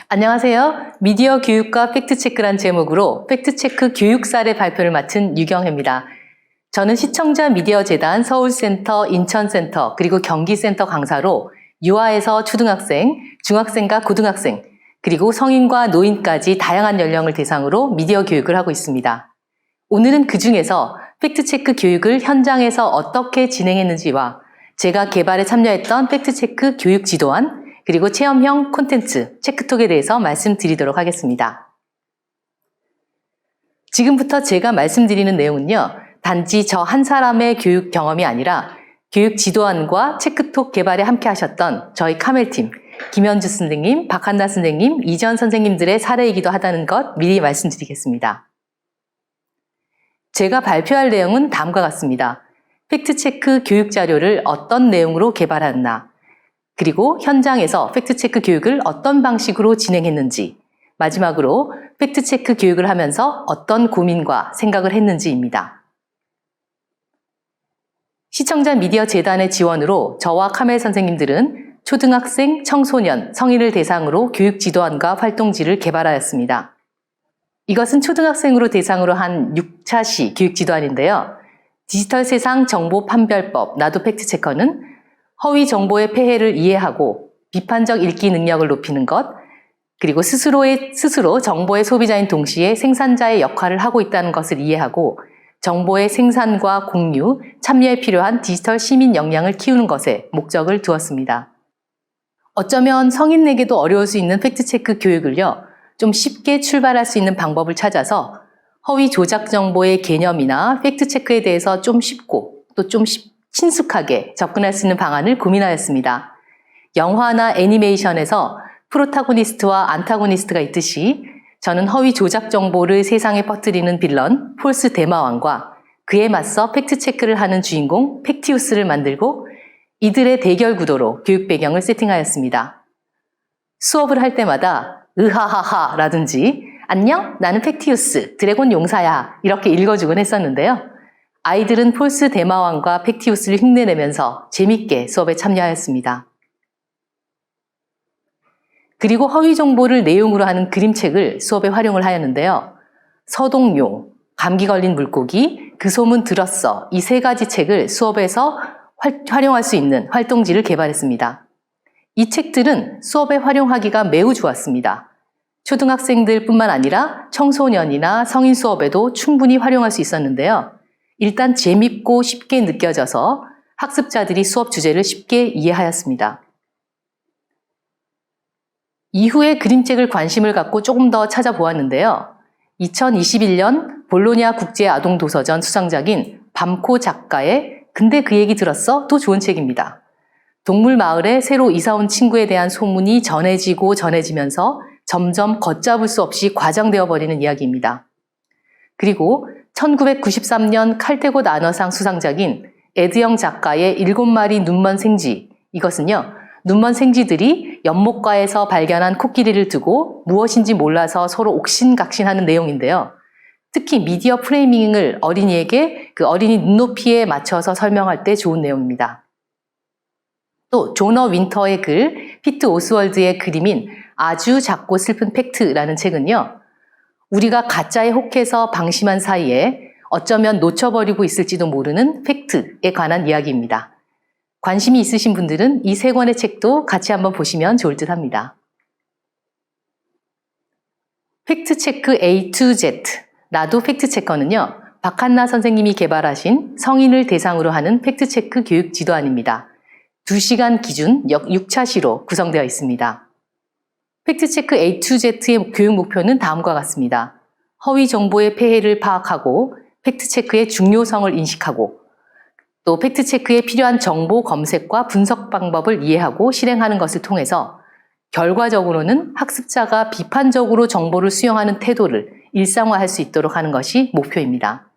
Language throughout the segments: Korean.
안녕하세요. 미디어 교육과 팩트체크란 제목으로 팩트체크 교육사례 발표를 맡은 유경혜입니다. 저는 시청자 미디어 재단 서울센터, 인천센터, 그리고 경기센터 강사로 유아에서 초등학생, 중학생과 고등학생, 그리고 성인과 노인까지 다양한 연령을 대상으로 미디어 교육을 하고 있습니다. 오늘은 그 중에서 팩트체크 교육을 현장에서 어떻게 진행했는지와 제가 개발에 참여했던 팩트체크 교육 지도안, 그리고 체험형 콘텐츠, 체크톡에 대해서 말씀드리도록 하겠습니다. 지금부터 제가 말씀드리는 내용은요, 단지 저 한 사람의 교육 경험이 아니라 교육 지도안과 체크톡 개발에 함께 하셨던 저희 카멜팀, 김현주 선생님, 박한나 선생님, 이전 선생님들의 사례이기도 하다는 것 미리 말씀드리겠습니다. 제가 발표할 내용은 다음과 같습니다. 팩트체크 교육 자료를 어떤 내용으로 개발했나, 그리고 현장에서 팩트체크 교육을 어떤 방식으로 진행했는지, 마지막으로 팩트체크 교육을 하면서 어떤 고민과 생각을 했는지입니다. 시청자 미디어 재단의 지원으로 저와 카멜 선생님들은 초등학생, 청소년, 성인을 대상으로 교육 지도안과 활동지를 개발하였습니다. 이것은 초등학생으로 대상으로 한 6차 시 교육 지도안인데요. 디지털 세상 정보 판별법, 나도 팩트체커는 허위 정보의 폐해를 이해하고 비판적 읽기 능력을 높이는 것, 그리고 스스로 정보의 소비자인 동시에 생산자의 역할을 하고 있다는 것을 이해하고 정보의 생산과 공유, 참여에 필요한 디지털 시민 역량을 키우는 것에 목적을 두었습니다. 어쩌면 성인에게도 어려울 수 있는 팩트체크 교육을요, 좀 쉽게 출발할 수 있는 방법을 찾아서 허위 조작 정보의 개념이나 팩트체크에 대해서 좀 쉽고 또 좀 친숙하게 접근할 수 있는 방안을 고민하였습니다. 영화나 애니메이션에서 프로타고니스트와 안타고니스트가 있듯이 저는 허위 조작 정보를 세상에 퍼뜨리는 빌런 폴스 대마왕과 그에 맞서 팩트체크를 하는 주인공 팩티우스를 만들고 이들의 대결 구도로 교육 배경을 세팅하였습니다. 수업을 할 때마다 으하하하 라든지 안녕 나는 팩티우스 드래곤 용사야 이렇게 읽어주곤 했었는데요. 아이들은 폴스 대마왕과 팩티우스를 흉내내면서 재밌게 수업에 참여하였습니다. 그리고 허위 정보를 내용으로 하는 그림책을 수업에 활용을 하였는데요. 서동용, 감기 걸린 물고기, 그 소문 들었어 이 세 가지 책을 수업에서 활용할 수 있는 활동지를 개발했습니다. 이 책들은 수업에 활용하기가 매우 좋았습니다. 초등학생들 뿐만 아니라 청소년이나 성인 수업에도 충분히 활용할 수 있었는데요. 일단 재밌고 쉽게 느껴져서 학습자들이 수업 주제를 쉽게 이해하였습니다. 이후에 그림책을 관심을 갖고 조금 더 찾아보았는데요. 2021년 볼로냐 국제아동도서전 수상작인 밤코 작가의 근데 그 얘기 들었어? 또 좋은 책입니다. 동물 마을에 새로 이사온 친구에 대한 소문이 전해지면서 점점 걷잡을 수 없이 과장되어 버리는 이야기입니다. 그리고 1993년 칼퇴고 안어상 수상작인 에드영 작가의 7마리 눈먼 생쥐, 이것은요, 눈먼 생쥐들이 연못가에서 발견한 코끼리를 두고 무엇인지 몰라서 서로 옥신각신하는 내용인데요. 특히 미디어 프레이밍을 어린이에게 그 어린이 눈높이에 맞춰서 설명할 때 좋은 내용입니다. 또 조너 윈터의 글, 피트 오스월드의 그림인 아주 작고 슬픈 팩트라는 책은요, 우리가 가짜에 혹해서 방심한 사이에 어쩌면 놓쳐버리고 있을지도 모르는 팩트에 관한 이야기입니다. 관심이 있으신 분들은 이 세 권의 책도 같이 한번 보시면 좋을 듯 합니다. 팩트체크 A to Z, 나도 팩트체커는요, 박한나 선생님이 개발하신 성인을 대상으로 하는 팩트체크 교육 지도안입니다. 2시간 기준 6차 시로 구성되어 있습니다. 팩트체크 A to Z의 교육 목표는 다음과 같습니다. 허위 정보의 폐해를 파악하고 팩트체크의 중요성을 인식하고 또 팩트체크에 필요한 정보 검색과 분석 방법을 이해하고 실행하는 것을 통해서 결과적으로는 학습자가 비판적으로 정보를 수용하는 태도를 일상화할 수 있도록 하는 것이 목표입니다.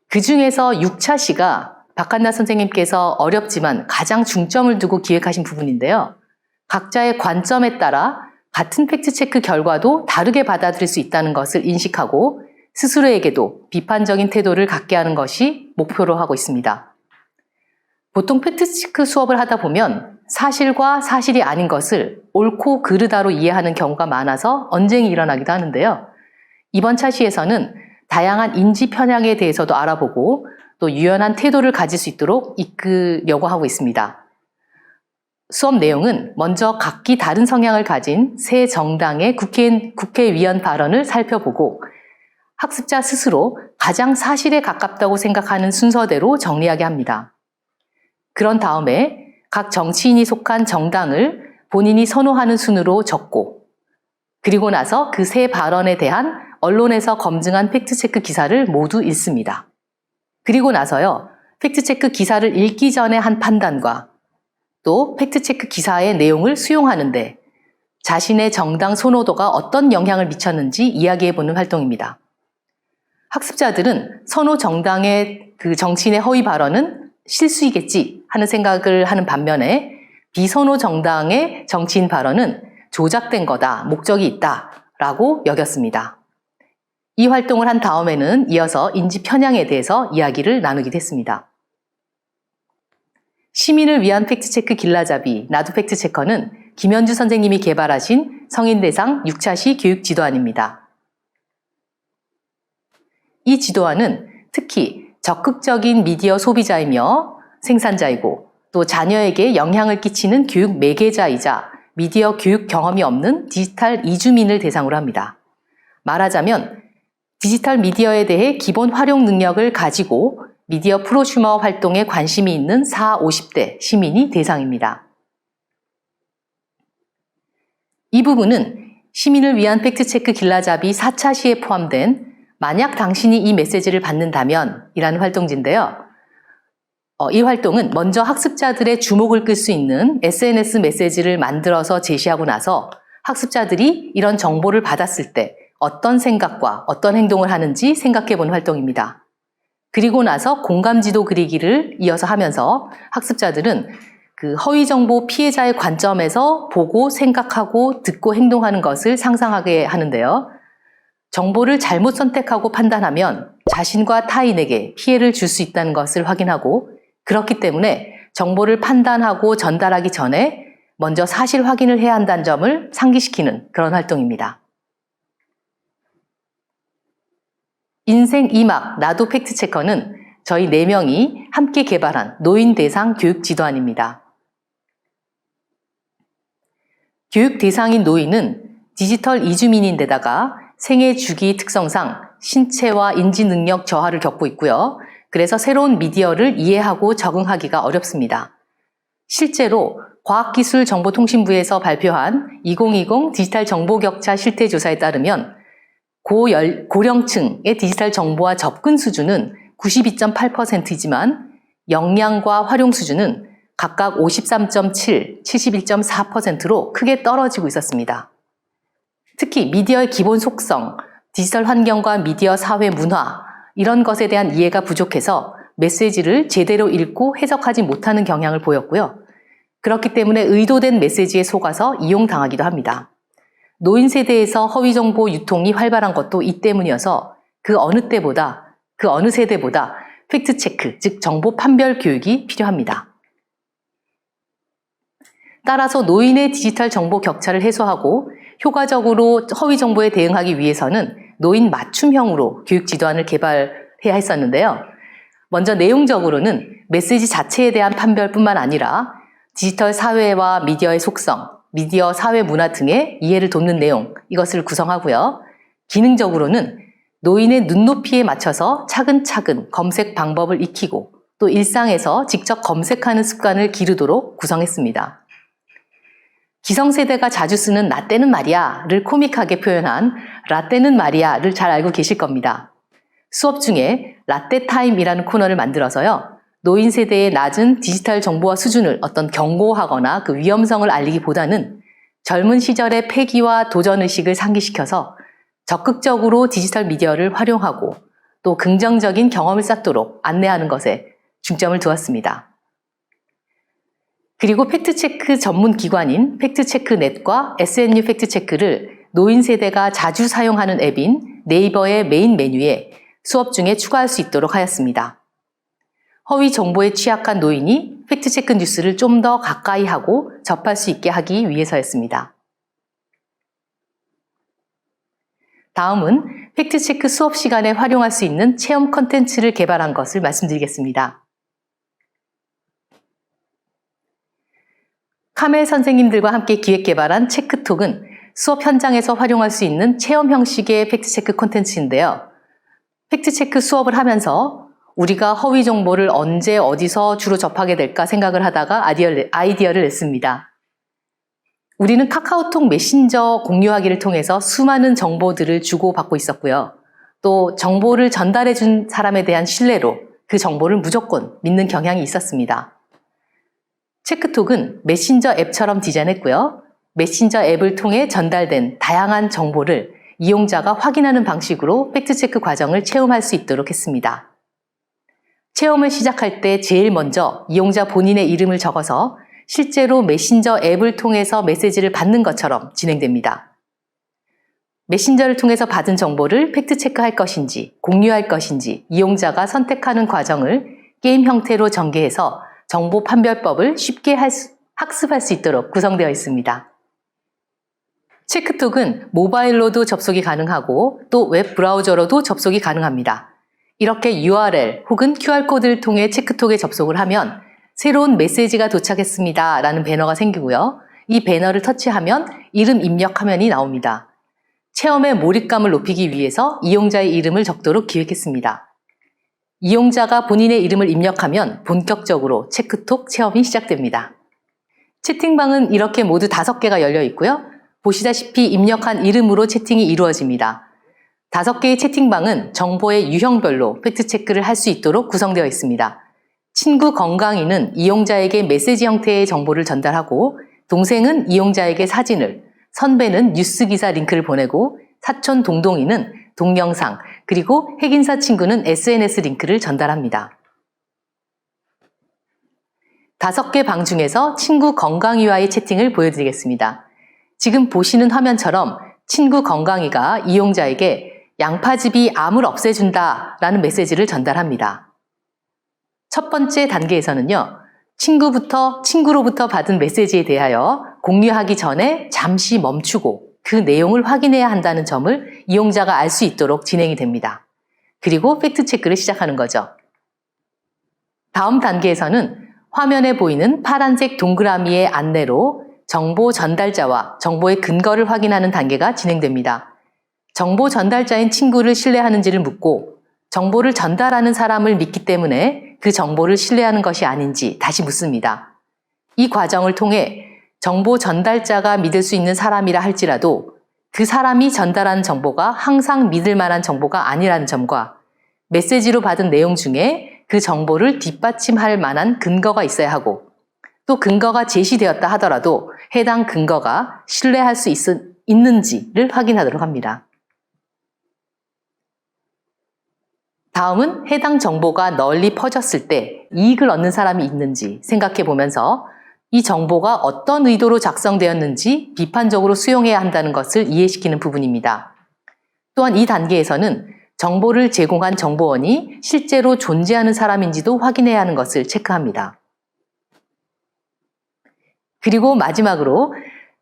그 중에서 6차 시가 박한나 선생님께서 어렵지만 가장 중점을 두고 기획하신 부분인데요. 각자의 관점에 따라 같은 팩트체크 결과도 다르게 받아들일 수 있다는 것을 인식하고 스스로에게도 비판적인 태도를 갖게 하는 것이 목표로 하고 있습니다. 보통 팩트체크 수업을 하다 보면 사실과 사실이 아닌 것을 옳고 그르다로 이해하는 경우가 많아서 언쟁이 일어나기도 하는데요. 이번 차시에서는 다양한 인지 편향에 대해서도 알아보고 또 유연한 태도를 가질 수 있도록 이끌려고 하고 있습니다. 수업 내용은 먼저 각기 다른 성향을 가진 새 정당의 국회의원 발언을 살펴보고 학습자 스스로 가장 사실에 가깝다고 생각하는 순서대로 정리하게 합니다. 그런 다음에 각 정치인이 속한 정당을 본인이 선호하는 순으로 적고 그리고 나서 그 세 발언에 대한 언론에서 검증한 팩트체크 기사를 모두 읽습니다. 그리고 나서요, 팩트체크 기사를 읽기 전에 한 판단과 또 팩트체크 기사의 내용을 수용하는데 자신의 정당 선호도가 어떤 영향을 미쳤는지 이야기해보는 활동입니다. 학습자들은 선호 정당의 그 정치인의 허위 발언은 실수이겠지 하는 생각을 하는 반면에 비선호 정당의 정치인 발언은 조작된 거다, 목적이 있다라고 여겼습니다. 이 활동을 한 다음에는 이어서 인지 편향에 대해서 이야기를 나누기도 했습니다. 시민을 위한 팩트체크 길라잡이 나도 팩트체커는 김현주 선생님이 개발하신 성인대상 6차시 교육 지도안입니다. 이 지도안은 특히 적극적인 미디어 소비자이며 생산자이고 또 자녀에게 영향을 끼치는 교육 매개자이자 미디어 교육 경험이 없는 디지털 이주민을 대상으로 합니다. 말하자면 디지털 미디어에 대해 기본 활용 능력을 가지고 미디어 프로슈머 활동에 관심이 있는 40, 50대 시민이 대상입니다. 이 부분은 시민을 위한 팩트체크 길라잡이 4차 시에 포함된 만약 당신이 이 메시지를 받는다면 이라는 활동지인데요. 이 활동은 먼저 학습자들의 주목을 끌 수 있는 SNS 메시지를 만들어서 제시하고 나서 학습자들이 이런 정보를 받았을 때 어떤 생각과 어떤 행동을 하는지 생각해보는 활동입니다. 그리고 나서 공감지도 그리기를 이어서 하면서 학습자들은 그 허위정보 피해자의 관점에서 보고 생각하고 듣고 행동하는 것을 상상하게 하는데요. 정보를 잘못 선택하고 판단하면 자신과 타인에게 피해를 줄 수 있다는 것을 확인하고 그렇기 때문에 정보를 판단하고 전달하기 전에 먼저 사실 확인을 해야 한다는 점을 상기시키는 그런 활동입니다. 인생 2막 나도 팩트체커는 저희 4명이 함께 개발한 노인 대상 교육 지도안입니다. 교육 대상인 노인은 디지털 이주민인데다가 생애 주기 특성상 신체와 인지 능력 저하를 겪고 있고요. 그래서 새로운 미디어를 이해하고 적응하기가 어렵습니다. 실제로 과학기술정보통신부에서 발표한 2020 디지털 정보격차 실태조사에 따르면 고령층의 디지털 정보와 접근 수준은 92.8%이지만 역량과 활용 수준은 각각 53.7, 71.4%로 크게 떨어지고 있었습니다. 특히 미디어의 기본 속성, 디지털 환경과 미디어 사회 문화 이런 것에 대한 이해가 부족해서 메시지를 제대로 읽고 해석하지 못하는 경향을 보였고요. 그렇기 때문에 의도된 메시지에 속아서 이용당하기도 합니다. 노인 세대에서 허위 정보 유통이 활발한 것도 이 때문이어서 그 어느 세대보다 팩트체크, 즉 정보 판별 교육이 필요합니다. 따라서 노인의 디지털 정보 격차를 해소하고 효과적으로 허위 정보에 대응하기 위해서는 노인 맞춤형으로 교육 지도안을 개발해야 했었는데요. 먼저 내용적으로는 메시지 자체에 대한 판별뿐만 아니라 디지털 사회와 미디어의 속성, 미디어 사회 문화 등의 이해를 돕는 내용, 이것을 구성하고요. 기능적으로는 노인의 눈높이에 맞춰서 차근차근 검색 방법을 익히고 또 일상에서 직접 검색하는 습관을 기르도록 구성했습니다. 기성세대가 자주 쓰는 라떼는 말이야를 코믹하게 표현한 라떼는 말이야를 잘 알고 계실 겁니다. 수업 중에 라떼 타임이라는 코너를 만들어서요. 노인 세대의 낮은 디지털 정보화 수준을 어떤 경고하거나 그 위험성을 알리기보다는 젊은 시절의 패기와 도전의식을 상기시켜서 적극적으로 디지털 미디어를 활용하고 또 긍정적인 경험을 쌓도록 안내하는 것에 중점을 두었습니다. 그리고 팩트체크 전문 기관인 팩트체크넷과 SNU 팩트체크를 노인 세대가 자주 사용하는 앱인 네이버의 메인 메뉴에 수업 중에 추가할 수 있도록 하였습니다. 허위 정보에 취약한 노인이 팩트체크 뉴스를 좀 더 가까이 하고 접할 수 있게 하기 위해서였습니다. 다음은 팩트체크 수업 시간에 활용할 수 있는 체험 콘텐츠를 개발한 것을 말씀드리겠습니다. 카멜 선생님들과 함께 기획 개발한 체크톡은 수업 현장에서 활용할 수 있는 체험 형식의 팩트체크 콘텐츠인데요. 팩트체크 수업을 하면서 우리가 허위 정보를 언제 어디서 주로 접하게 될까 생각을 하다가 아이디어를 냈습니다. 우리는 카카오톡 메신저 공유하기를 통해서 수많은 정보들을 주고받고 있었고요. 또 정보를 전달해 준 사람에 대한 신뢰로 그 정보를 무조건 믿는 경향이 있었습니다. 체크톡은 메신저 앱처럼 디자인했고요. 메신저 앱을 통해 전달된 다양한 정보를 이용자가 확인하는 방식으로 팩트체크 과정을 체험할 수 있도록 했습니다. 체험을 시작할 때 제일 먼저 이용자 본인의 이름을 적어서 실제로 메신저 앱을 통해서 메시지를 받는 것처럼 진행됩니다. 메신저를 통해서 받은 정보를 팩트체크할 것인지 공유할 것인지 이용자가 선택하는 과정을 게임 형태로 전개해서 정보 판별법을 쉽게 학습할 수 있도록 구성되어 있습니다. 체크톡은 모바일로도 접속이 가능하고 또 웹 브라우저로도 접속이 가능합니다. 이렇게 URL 혹은 QR코드를 통해 체크톡에 접속을 하면 새로운 메시지가 도착했습니다 라는 배너가 생기고요. 이 배너를 터치하면 이름 입력 화면이 나옵니다. 체험의 몰입감을 높이기 위해서 이용자의 이름을 적도록 기획했습니다. 이용자가 본인의 이름을 입력하면 본격적으로 체크톡 체험이 시작됩니다. 채팅방은 이렇게 모두 5개가 열려 있고요. 보시다시피 입력한 이름으로 채팅이 이루어집니다. 5개의 채팅방은 정보의 유형별로 팩트체크를 할 수 있도록 구성되어 있습니다. 친구 건강이는 이용자에게 메시지 형태의 정보를 전달하고 동생은 이용자에게 사진을, 선배는 뉴스 기사 링크를 보내고 사촌 동동이는 동영상, 그리고 핵인사 친구는 SNS 링크를 전달합니다. 5개 방 중에서 친구 건강이와의 채팅을 보여드리겠습니다. 지금 보시는 화면처럼 친구 건강이가 이용자에게 양파즙이 암을 없애준다 라는 메시지를 전달합니다. 첫 번째 단계에서는요, 친구로부터 받은 메시지에 대하여 공유하기 전에 잠시 멈추고 그 내용을 확인해야 한다는 점을 이용자가 알 수 있도록 진행이 됩니다. 그리고 팩트체크를 시작하는 거죠. 다음 단계에서는 화면에 보이는 파란색 동그라미의 안내로 정보 전달자와 정보의 근거를 확인하는 단계가 진행됩니다. 정보 전달자인 친구를 신뢰하는지를 묻고 정보를 전달하는 사람을 믿기 때문에 그 정보를 신뢰하는 것이 아닌지 다시 묻습니다. 이 과정을 통해 정보 전달자가 믿을 수 있는 사람이라 할지라도 그 사람이 전달한 정보가 항상 믿을 만한 정보가 아니라는 점과 메시지로 받은 내용 중에 그 정보를 뒷받침할 만한 근거가 있어야 하고 또 근거가 제시되었다 하더라도 해당 근거가 신뢰할 수 있는지를 확인하도록 합니다. 다음은 해당 정보가 널리 퍼졌을 때 이익을 얻는 사람이 있는지 생각해 보면서 이 정보가 어떤 의도로 작성되었는지 비판적으로 수용해야 한다는 것을 이해시키는 부분입니다. 또한 이 단계에서는 정보를 제공한 정보원이 실제로 존재하는 사람인지도 확인해야 하는 것을 체크합니다. 그리고 마지막으로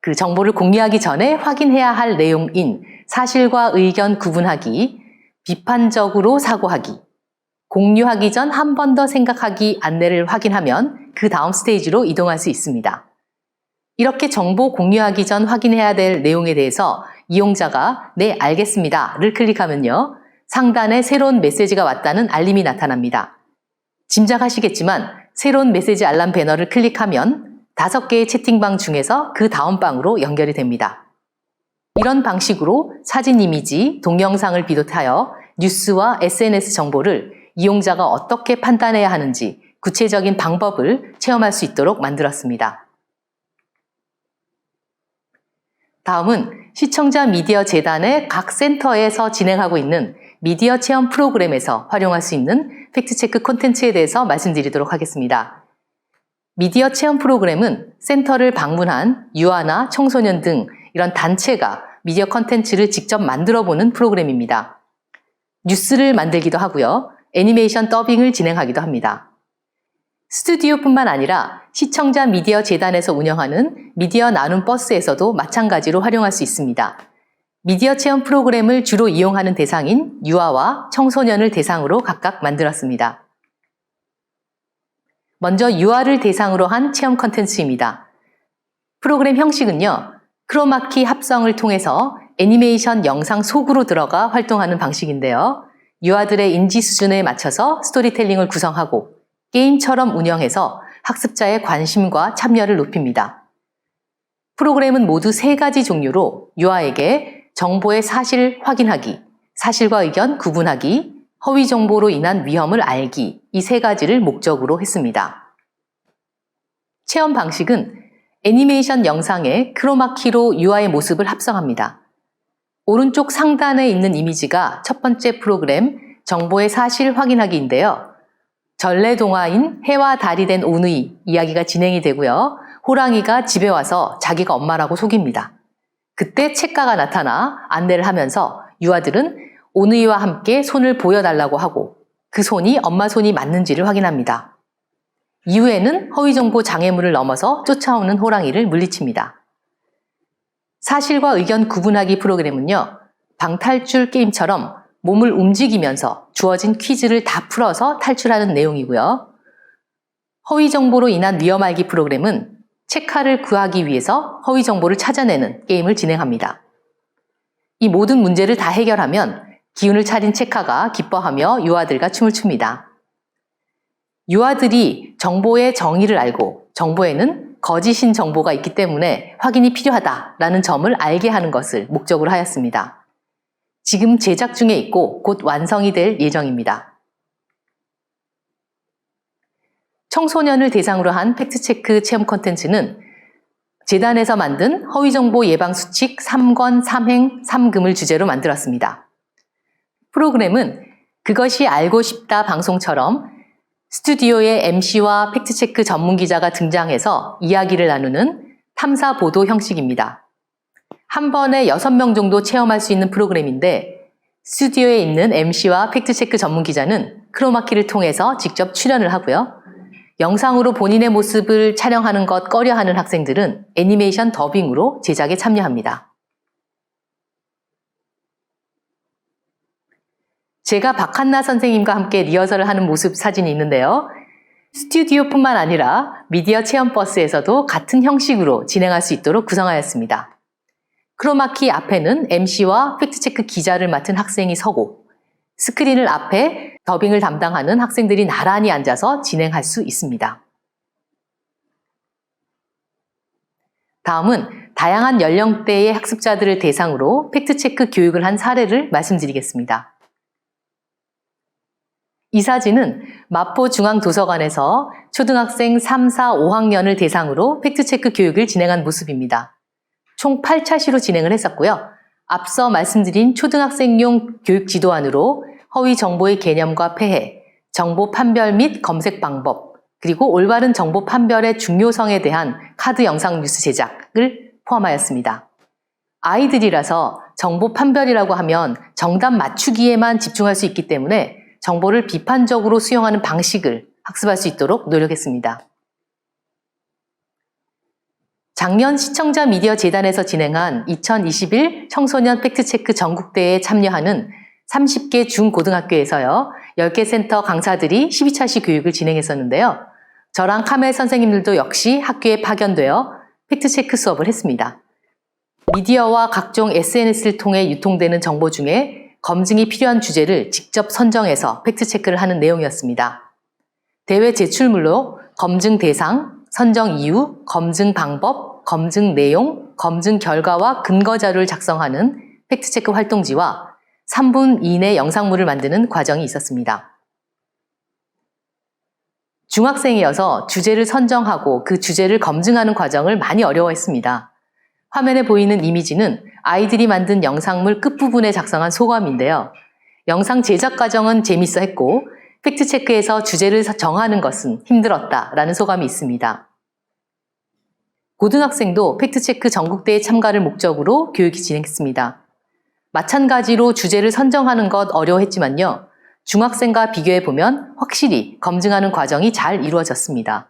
그 정보를 공유하기 전에 확인해야 할 내용인 사실과 의견 구분하기, 비판적으로 사고하기, 공유하기 전 한 번 더 생각하기 안내를 확인하면 그 다음 스테이지로 이동할 수 있습니다. 이렇게 정보 공유하기 전 확인해야 될 내용에 대해서 이용자가 네, 알겠습니다를 클릭하면요. 상단에 새로운 메시지가 왔다는 알림이 나타납니다. 짐작하시겠지만 새로운 메시지 알람 배너를 클릭하면 5개의 채팅방 중에서 그 다음 방으로 연결이 됩니다. 이런 방식으로 사진 이미지, 동영상을 비롯하여 뉴스와 SNS 정보를 이용자가 어떻게 판단해야 하는지 구체적인 방법을 체험할 수 있도록 만들었습니다. 다음은 시청자 미디어 재단의 각 센터에서 진행하고 있는 미디어 체험 프로그램에서 활용할 수 있는 팩트체크 콘텐츠에 대해서 말씀드리도록 하겠습니다. 미디어 체험 프로그램은 센터를 방문한 유아나 청소년 등 이런 단체가 미디어 콘텐츠를 직접 만들어보는 프로그램입니다. 뉴스를 만들기도 하고요. 애니메이션 더빙을 진행하기도 합니다. 스튜디오뿐만 아니라 시청자 미디어 재단에서 운영하는 미디어 나눔 버스에서도 마찬가지로 활용할 수 있습니다. 미디어 체험 프로그램을 주로 이용하는 대상인 유아와 청소년을 대상으로 각각 만들었습니다. 먼저 유아를 대상으로 한 체험 컨텐츠입니다. 프로그램 형식은요, 크로마키 합성을 통해서 애니메이션 영상 속으로 들어가 활동하는 방식인데요. 유아들의 인지 수준에 맞춰서 스토리텔링을 구성하고 게임처럼 운영해서 학습자의 관심과 참여를 높입니다. 프로그램은 모두 3가지 종류로 유아에게 정보의 사실 확인하기, 사실과 의견 구분하기, 허위 정보로 인한 위험을 알기, 이 3가지를 목적으로 했습니다. 체험 방식은 애니메이션 영상에 크로마키로 유아의 모습을 합성합니다. 오른쪽 상단에 있는 이미지가 첫 번째 프로그램 정보의 사실 확인하기인데요. 전래동화인 해와 달이 된 오누이 이야기가 진행이 되고요. 호랑이가 집에 와서 자기가 엄마라고 속입니다. 그때 책가가 나타나 안내를 하면서 유아들은 오누이와 함께 손을 보여달라고 하고 그 손이 엄마 손이 맞는지를 확인합니다. 이후에는 허위정보 장애물을 넘어서 쫓아오는 호랑이를 물리칩니다. 사실과 의견 구분하기 프로그램은요, 방탈출 게임처럼 몸을 움직이면서 주어진 퀴즈를 다 풀어서 탈출하는 내용이고요. 허위 정보로 인한 위험 알기 프로그램은 책화를 구하기 위해서 허위 정보를 찾아내는 게임을 진행합니다. 이 모든 문제를 다 해결하면 기운을 차린 책화가 기뻐하며 유아들과 춤을 춥니다. 유아들이 정보의 정의를 알고 정보에는 거짓인 정보가 있기 때문에 확인이 필요하다라는 점을 알게 하는 것을 목적으로 하였습니다. 지금 제작 중에 있고 곧 완성이 될 예정입니다. 청소년을 대상으로 한 팩트체크 체험 콘텐츠는 재단에서 만든 허위정보 예방수칙 3권 3행 3금을 주제로 만들었습니다. 프로그램은 그것이 알고 싶다 방송처럼 스튜디오에 MC와 팩트체크 전문기자가 등장해서 이야기를 나누는 탐사 보도 형식입니다. 한 번에 6명 정도 체험할 수 있는 프로그램인데 스튜디오에 있는 MC와 팩트체크 전문기자는 크로마키를 통해서 직접 출연을 하고요. 영상으로 본인의 모습을 촬영하는 것 꺼려하는 학생들은 애니메이션 더빙으로 제작에 참여합니다. 제가 박한나 선생님과 함께 리허설을 하는 모습 사진이 있는데요. 스튜디오뿐만 아니라 미디어 체험 버스에서도 같은 형식으로 진행할 수 있도록 구성하였습니다. 크로마키 앞에는 MC와 팩트체크 기자를 맡은 학생이 서고 스크린을 앞에 더빙을 담당하는 학생들이 나란히 앉아서 진행할 수 있습니다. 다음은 다양한 연령대의 학습자들을 대상으로 팩트체크 교육을 한 사례를 말씀드리겠습니다. 이 사진은 마포중앙도서관에서 초등학생 3, 4, 5학년을 대상으로 팩트체크 교육을 진행한 모습입니다. 총 8차시로 진행을 했었고요. 앞서 말씀드린 초등학생용 교육 지도안으로 허위 정보의 개념과 폐해, 정보 판별 및 검색 방법, 그리고 올바른 정보 판별의 중요성에 대한 카드 영상 뉴스 제작을 포함하였습니다. 아이들이라서 정보 판별이라고 하면 정답 맞추기에만 집중할 수 있기 때문에 정보를 비판적으로 수용하는 방식을 학습할 수 있도록 노력했습니다. 작년 시청자 미디어 재단에서 진행한 2021 청소년 팩트체크 전국대회에 참여하는 30개 중고등학교에서요, 10개 센터 강사들이 12차시 교육을 진행했었는데요. 저랑 카멜 선생님들도 역시 학교에 파견되어 팩트체크 수업을 했습니다. 미디어와 각종 SNS를 통해 유통되는 정보 중에 검증이 필요한 주제를 직접 선정해서 팩트체크를 하는 내용이었습니다. 대회 제출물로 검증 대상, 선정 이유, 검증 방법, 검증 내용, 검증 결과와 근거 자료를 작성하는 팩트체크 활동지와 3분 이내 영상물을 만드는 과정이 있었습니다. 중학생이어서 주제를 선정하고 그 주제를 검증하는 과정을 많이 어려워했습니다. 화면에 보이는 이미지는 아이들이 만든 영상물 끝부분에 작성한 소감인데요. 영상 제작 과정은 재밌어 했고 팩트체크에서 주제를 정하는 것은 힘들었다라는 소감이 있습니다. 고등학생도 팩트체크 전국대회 참가를 목적으로 교육이 진행했습니다. 마찬가지로 주제를 선정하는 것 어려워했지만요. 중학생과 비교해보면 확실히 검증하는 과정이 잘 이루어졌습니다.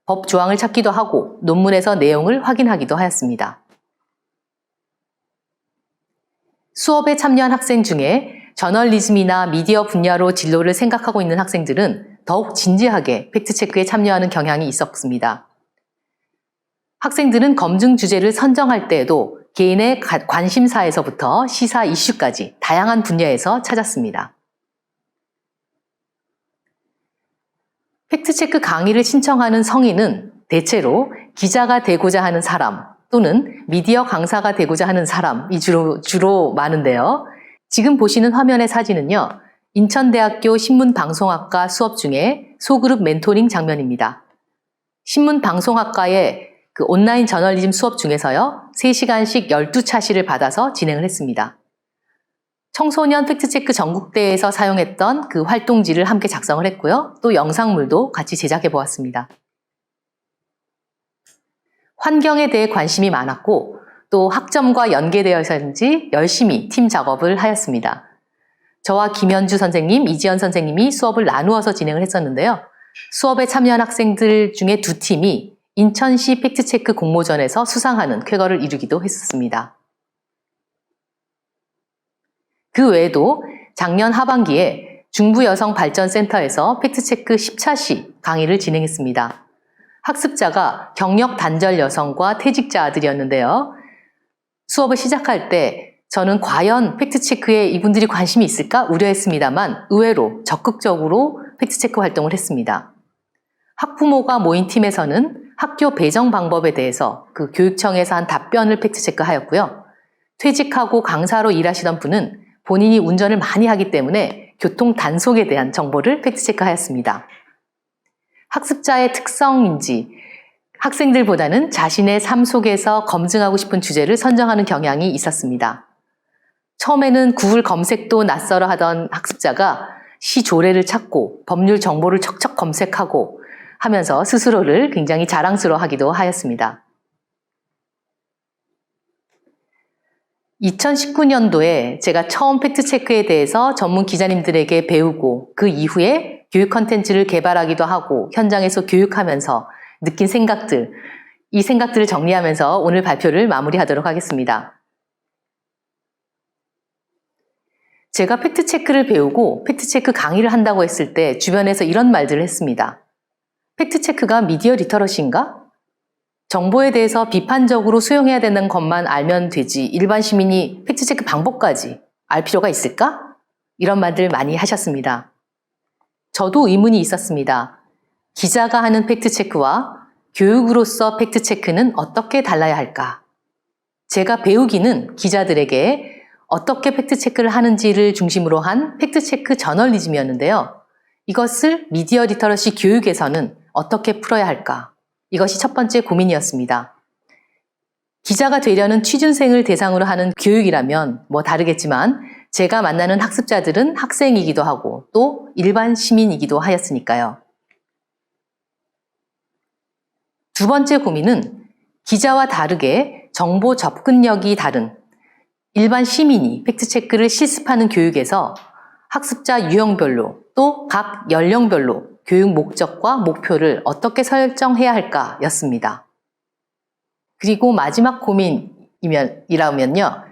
법 조항을 찾기도 하고 논문에서 내용을 확인하기도 하였습니다. 수업에 참여한 학생 중에 저널리즘이나 미디어 분야로 진로를 생각하고 있는 학생들은 더욱 진지하게 팩트체크에 참여하는 경향이 있었습니다. 학생들은 검증 주제를 선정할 때에도 개인의 관심사에서부터 시사 이슈까지 다양한 분야에서 찾았습니다. 팩트체크 강의를 신청하는 성인은 대체로 기자가 되고자 하는 사람 또는 미디어 강사가 되고자 하는 사람이 주로 많은데요. 지금 보시는 화면의 사진은요. 인천대학교 신문방송학과 수업 중에 소그룹 멘토링 장면입니다. 신문방송학과의 그 온라인 저널리즘 수업 중에서요. 3시간씩 12차시를 받아서 진행을 했습니다. 청소년 팩트체크 전국대회에서 사용했던 그 활동지를 함께 작성을 했고요. 또 영상물도 같이 제작해 보았습니다. 환경에 대해 관심이 많았고 또 학점과 연계되어서인지 열심히 팀 작업을 하였습니다. 저와 김현주 선생님, 이지연 선생님이 수업을 나누어서 진행을 했었는데요. 수업에 참여한 학생들 중에 2팀이 인천시 팩트체크 공모전에서 수상하는 쾌거를 이루기도 했었습니다. 그 외에도 작년 하반기에 중부여성발전센터에서 팩트체크 10차시 강의를 진행했습니다. 학습자가 경력 단절 여성과 퇴직자 아들이었는데요. 수업을 시작할 때 저는 과연 팩트체크에 이분들이 관심이 있을까 우려했습니다만 의외로 적극적으로 팩트체크 활동을 했습니다. 학부모가 모인 팀에서는 학교 배정 방법에 대해서 그 교육청에서 한 답변을 팩트체크하였고요. 퇴직하고 강사로 일하시던 분은 본인이 운전을 많이 하기 때문에 교통 단속에 대한 정보를 팩트체크하였습니다. 학습자의 특성인지 학생들보다는 자신의 삶 속에서 검증하고 싶은 주제를 선정하는 경향이 있었습니다. 처음에는 구글 검색도 낯설어 하던 학습자가 시 조례를 찾고 법률 정보를 척척 검색하고 하면서 스스로를 굉장히 자랑스러워하기도 하였습니다. 2019년도에 제가 처음 팩트체크에 대해서 전문 기자님들에게 배우고 그 이후에 교육 컨텐츠를 개발하기도 하고 현장에서 교육하면서 느낀 생각들, 이 생각들을 정리하면서 오늘 발표를 마무리하도록 하겠습니다. 제가 팩트체크를 배우고 팩트체크 강의를 한다고 했을 때 주변에서 이런 말들을 했습니다. 팩트체크가 미디어 리터러시인가? 정보에 대해서 비판적으로 수용해야 되는 것만 알면 되지 일반 시민이 팩트체크 방법까지 알 필요가 있을까? 이런 말들 많이 하셨습니다. 저도 의문이 있었습니다. 기자가 하는 팩트체크와 교육으로서 팩트체크는 어떻게 달라야 할까? 제가 배우기는 기자들에게 어떻게 팩트체크를 하는지를 중심으로 한 팩트체크 저널리즘이었는데요. 이것을 미디어 리터러시 교육에서는 어떻게 풀어야 할까? 이것이 첫 번째 고민이었습니다. 기자가 되려는 취준생을 대상으로 하는 교육이라면 뭐 다르겠지만 제가 만나는 학습자들은 학생이기도 하고 또 일반 시민이기도 하였으니까요. 두 번째 고민은 기자와 다르게 정보 접근력이 다른 일반 시민이 팩트체크를 실습하는 교육에서 학습자 유형별로 또 각 연령별로 교육 목적과 목표를 어떻게 설정해야 할까였습니다. 그리고 마지막 고민이라면요.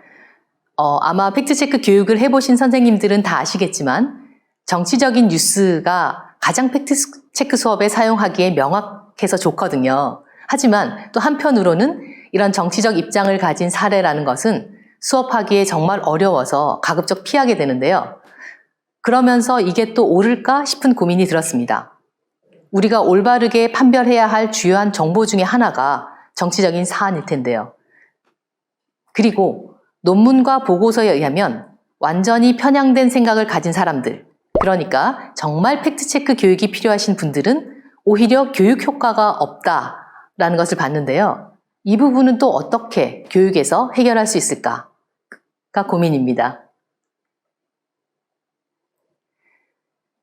아마 팩트체크 교육을 해보신 선생님들은 다 아시겠지만 정치적인 뉴스가 가장 팩트체크 수업에 사용하기에 명확해서 좋거든요. 하지만 또 한편으로는 이런 정치적 입장을 가진 사례라는 것은 수업하기에 정말 어려워서 가급적 피하게 되는데요. 그러면서 이게 또 옳을까 싶은 고민이 들었습니다. 우리가 올바르게 판별해야 할 주요한 정보 중에 하나가 정치적인 사안일 텐데요. 그리고 논문과 보고서에 의하면 완전히 편향된 생각을 가진 사람들, 그러니까 정말 팩트체크 교육이 필요하신 분들은 오히려 교육 효과가 없다라는 것을 봤는데요. 이 부분은 또 어떻게 교육에서 해결할 수 있을까가 고민입니다.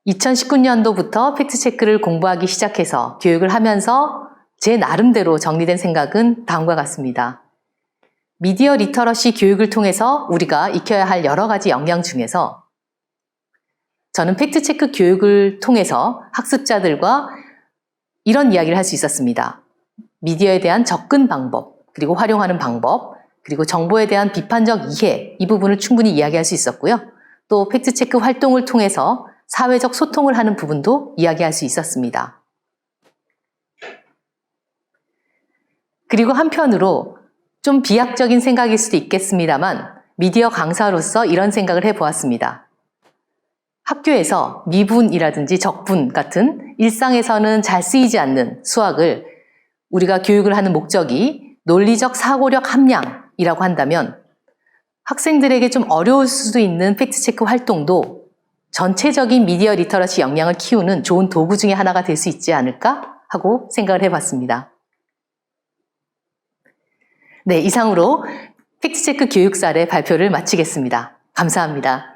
2019년도부터 팩트체크를 공부하기 시작해서 교육을 하면서 제 나름대로 정리된 생각은 다음과 같습니다. 미디어 리터러시 교육을 통해서 우리가 익혀야 할 여러 가지 역량 중에서 저는 팩트체크 교육을 통해서 학습자들과 이런 이야기를 할 수 있었습니다. 미디어에 대한 접근 방법, 그리고 활용하는 방법, 그리고 정보에 대한 비판적 이해, 이 부분을 충분히 이야기할 수 있었고요. 또 팩트체크 활동을 통해서 사회적 소통을 하는 부분도 이야기할 수 있었습니다. 그리고 한편으로 좀 비약적인 생각일 수도 있겠습니다만 미디어 강사로서 이런 생각을 해보았습니다. 학교에서 미분이라든지 적분 같은 일상에서는 잘 쓰이지 않는 수학을 우리가 교육을 하는 목적이 논리적 사고력 함량이라고 한다면 학생들에게 좀 어려울 수도 있는 팩트체크 활동도 전체적인 미디어 리터러시 역량을 키우는 좋은 도구 중에 하나가 될 수 있지 않을까 하고 생각을 해봤습니다. 네, 이상으로 팩트체크 교육 사례 발표를 마치겠습니다. 감사합니다.